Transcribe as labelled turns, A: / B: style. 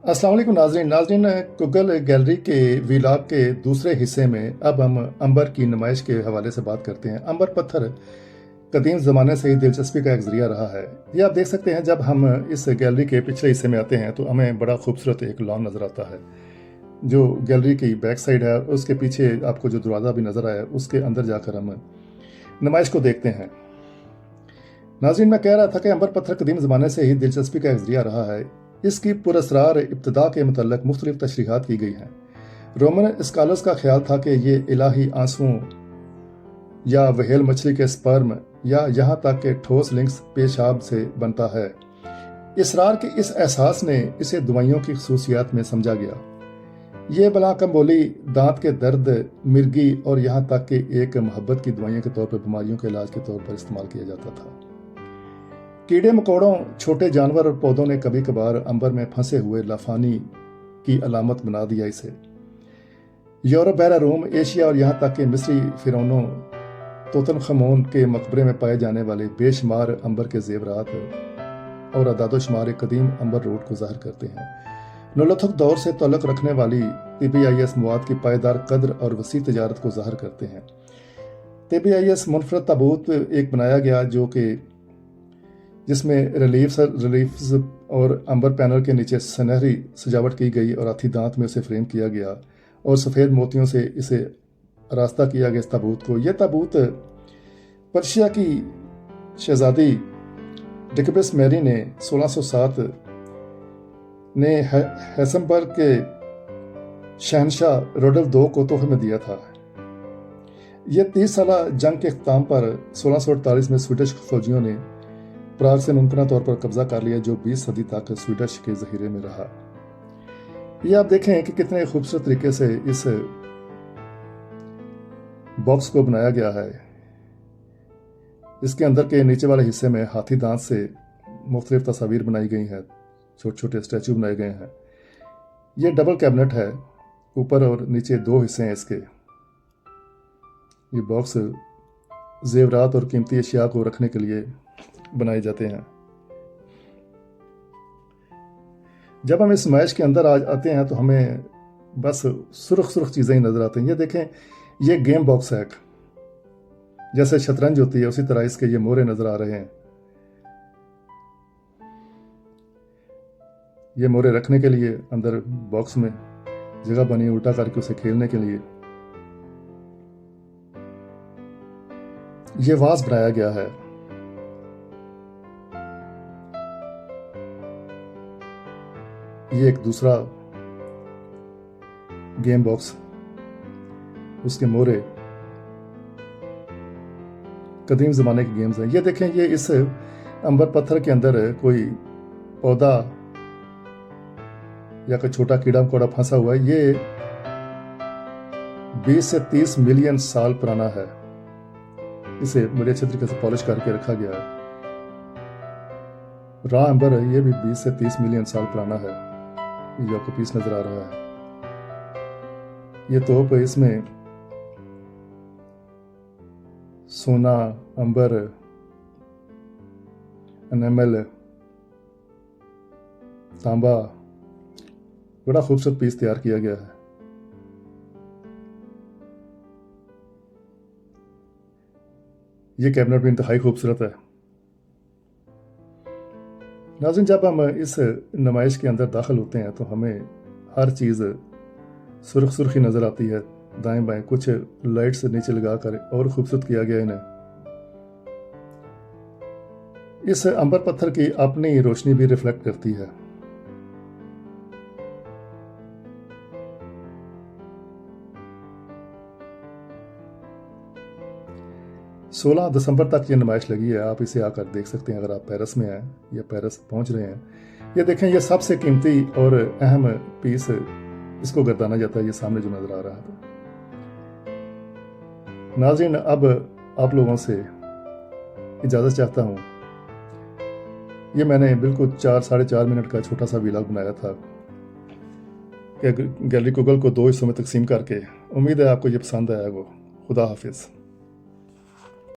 A: अस्सलाम वालेकुम नाजरीन गूगल गैलरी के वीलॉग के दूसरे हिस्से में अब हम अंबर की नुमाइश के हवाले से बात करते हैं। अंबर पत्थर कदीम ज़माने से ही दिलचस्पी का एक ज़रिया रहा है। ये आप देख सकते हैं, जब हम इस गैलरी के पिछले हिस्से में आते हैं तो हमें बड़ा खूबसूरत एक लॉन नज़र आता है। जो गैलरी की बैक साइड है, उसके पीछे आपको जो दरवाज़ा भी नज़र आया, उसके अंदर जाकर हम नुमाइश को देखते हैं। नाज़रीन, मैं कह रहा था कि अंबर पत्थर कदीम ज़माने से ही दिलचस्पी का एक ज़रिया रहा है। इसकी पुरअसरार इब्तिदा के मुतल्लिक़ मुख्तलिफ तशरीहात की गई हैं। रोमन स्कॉलर्स का ख्याल था कि ये इलाही आंसुओं या व्हेल मछली के स्पर्म या यहाँ तक के ठोस लिंक्स पेशाब से बनता है। इसरार के इस एहसास ने इसे दवाइयों की खसूसियात में समझा गया। ये बला कम्बोली, दांत के दर्द, मिर्गी और यहाँ तक कि एक मोहब्बत की दवाइयों के तौर पर बीमारियों के इलाज के तौर पर इस्तेमाल किया जाता था। कीड़े मकोड़ों, छोटे जानवर और पौधों ने कभी कभार अंबर में फंसे हुए लाफानी की अलामत बना दिया इसे। यूरोप, बहरा रूम, एशिया और यहाँ तक कि मिस्री फिरौनों तूतनखमून के मकबरे में पाए जाने वाले बेशुमार अंबर के जेवरात और अदादोशुमार एक कदीम अंबर रोड को ज़ाहिर करते हैं। नुलथुक दौर से ताल्लुक़ रखने वाली TBIS मवाद की पायदार कद्र और वसी तजारत को ज़ाहिर करते हैं। TBIS मुनफरद ताबूत एक बनाया गया जिसमें रिलीफ्स और अंबर पैनल के नीचे सुनहरी सजावट की गई और हाथी दांत में उसे फ्रेम किया गया और सफ़ेद मोतियों से इसे रास्ता किया गया इस ताबूत को। यह ताबूत पर्शिया की शहजादी डिकबिस मैरी ने 1607 ने हैसनबर्ग के शहनशाह रोडल्फ II को तोहफे में दिया था। यह 30 साला जंग के अख्ताम पर 1648 में स्वीडिश फौजियों ने प्राग से मुमकिन तौर पर कब्जा कर लिया, जो 20 सदी तक स्वीडिश के जहीरे में रहा। ये आप देखें कि कितने खूबसूरत तरीके से इस बॉक्स को बनाया गया है। इसके अंदर के नीचे वाले हिस्से में हाथी दांत से मुख्तलिफ तस्वीर बनाई गई हैं, छोटे छोटे स्टैचू बनाए गए हैं। ये डबल कैबिनेट है, ऊपर और नीचे 2 हिस्से हैं इसके। ये बॉक्स जेवरात और कीमती अशिया को रखने के लिए बनाए जाते हैं। जब हम इस नुमाइश के अंदर आते हैं तो हमें बस सुर्ख सुर्ख चीज़ें ही नज़र आती हैं। ये देखें, ये गेम बॉक्स है, जैसे शतरंज होती है उसी तरह इसके ये मोहरे नज़र आ रहे हैं। ये मोहरे रखने के लिए अंदर बॉक्स में जगह बनी, उल्टा करके उसे खेलने के लिए ये वाज बनाया गया है। ये एक दूसरा गेम बॉक्स, उसके मोहरे कदीम ज़माने के गेम्स हैं। ये देखें, ये इस अंबर पत्थर के अंदर कोई पौधा या कोई छोटा कीड़ा मकोड़ा फंसा हुआ है। ये 20 से 30 मिलियन साल पुराना है। इसे बड़े अच्छे तरीके से पॉलिश करके रखा गया है। रॉ अंबर है, ये भी 20 से 30 मिलियन साल पुराना है। ये आपको पीस नजर आ रहा है। ये तोप, इसमें सोना, अंबर, एनेमल, तांबा, बड़ा खूबसूरत पीस तैयार किया गया है। ये कैबिनेट भी इंतहाई खूबसूरत है। नाज़रीन, जब हम इस नुमाइश के अंदर दाखिल होते हैं तो हमें हर चीज़ सुर्ख सुर्खी नज़र आती है। दाएं बाएं कुछ लाइट्स नीचे लगाकर और खूबसूरत किया गया इन्हें। इस अंबर पत्थर की अपनी रोशनी भी रिफ्लेक्ट करती है। सोलह दिसंबर तक ये नुमाइश लगी है। आप इसे आकर देख सकते हैं अगर आप पेरिस में हैं या पेरिस पहुंच रहे हैं। ये देखें, ये सबसे कीमती और अहम पीस इसको गर्दाना जाता है। ये सामने जो नजर आ रहा है। नाज़रीन, अब आप लोगों से इजाज़त चाहता हूँ। ये मैंने बिल्कुल 4-4.5 मिनट का छोटा सा व्लॉग बनाया था गैलरी गूगल को 2 हिस्सों में तकसीम करके। उम्मीद है आपको ये पसंद आया। खुदा हाफिज़।